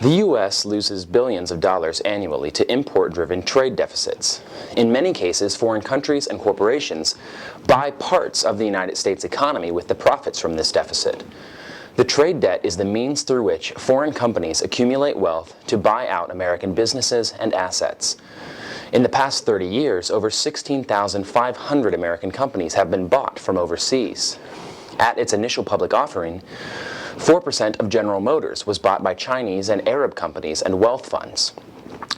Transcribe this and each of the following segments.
The U.S. loses billions of dollars annually to import-driven trade deficits. In many cases, foreign countries and corporations buy parts of the United States economy with the profits from this deficit. The trade debt is the means through which foreign companies accumulate wealth to buy out American businesses and assets. In the past 30 years, over 16,500 American companies have been bought from overseas. At its initial public offering, 4% of General Motors was bought by Chinese and Arab companies and wealth funds.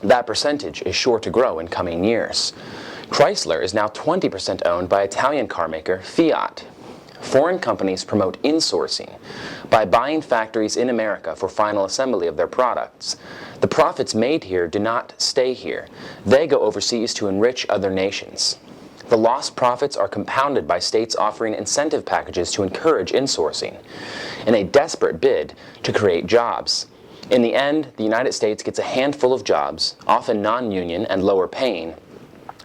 That percentage is sure to grow in coming years. Chrysler is now 20% owned by Italian carmaker Fiat. Foreign companies promote insourcing by buying factories in America for final assembly of their products. The profits made here do not stay here. They go overseas to enrich other nations. The lost profits are compounded by states offering incentive packages to encourage insourcing, in a desperate bid to create jobs. In the end, the United States gets a handful of jobs, often non-union and lower paying,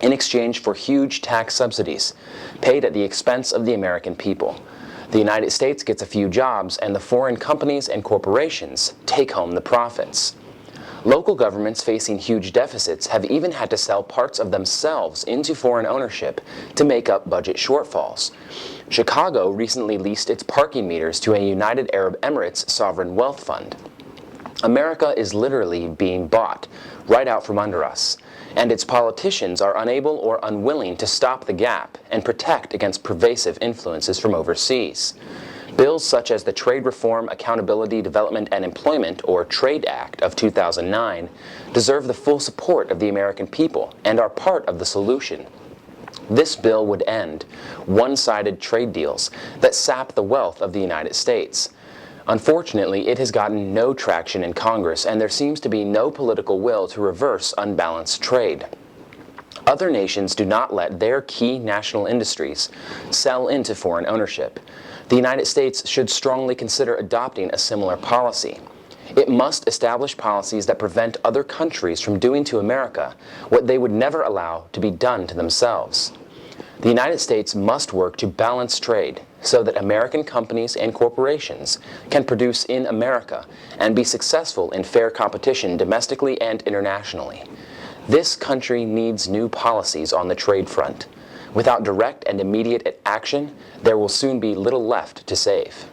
in exchange for huge tax subsidies, paid at the expense of the American people. The United States gets a few jobs, and the foreign companies and corporations take home the profits. Local governments facing huge deficits have even had to sell parts of themselves into foreign ownership to make up budget shortfalls. Chicago recently leased its parking meters to a United Arab Emirates sovereign wealth fund. America is literally being bought right out from under us, and its politicians are unable or unwilling to stop the gap and protect against pervasive influences from overseas. Bills such as the Trade Reform, Accountability, Development, and Employment, or TRADE Act of 2009, deserve the full support of the American people and are part of the solution. This bill would end one-sided trade deals that sap the wealth of the United States. Unfortunately, it has gotten no traction in Congress, and there seems to be no political will to reverse unbalanced trade. Other nations do not let their key national industries sell into foreign ownership. The United States should strongly consider adopting a similar policy. It must establish policies that prevent other countries from doing to America what they would never allow to be done to themselves. The United States must work to balance trade so that American companies and corporations can produce in America and be successful in fair competition domestically and internationally. This country needs new policies on the trade front. Without direct and immediate action, there will soon be little left to save.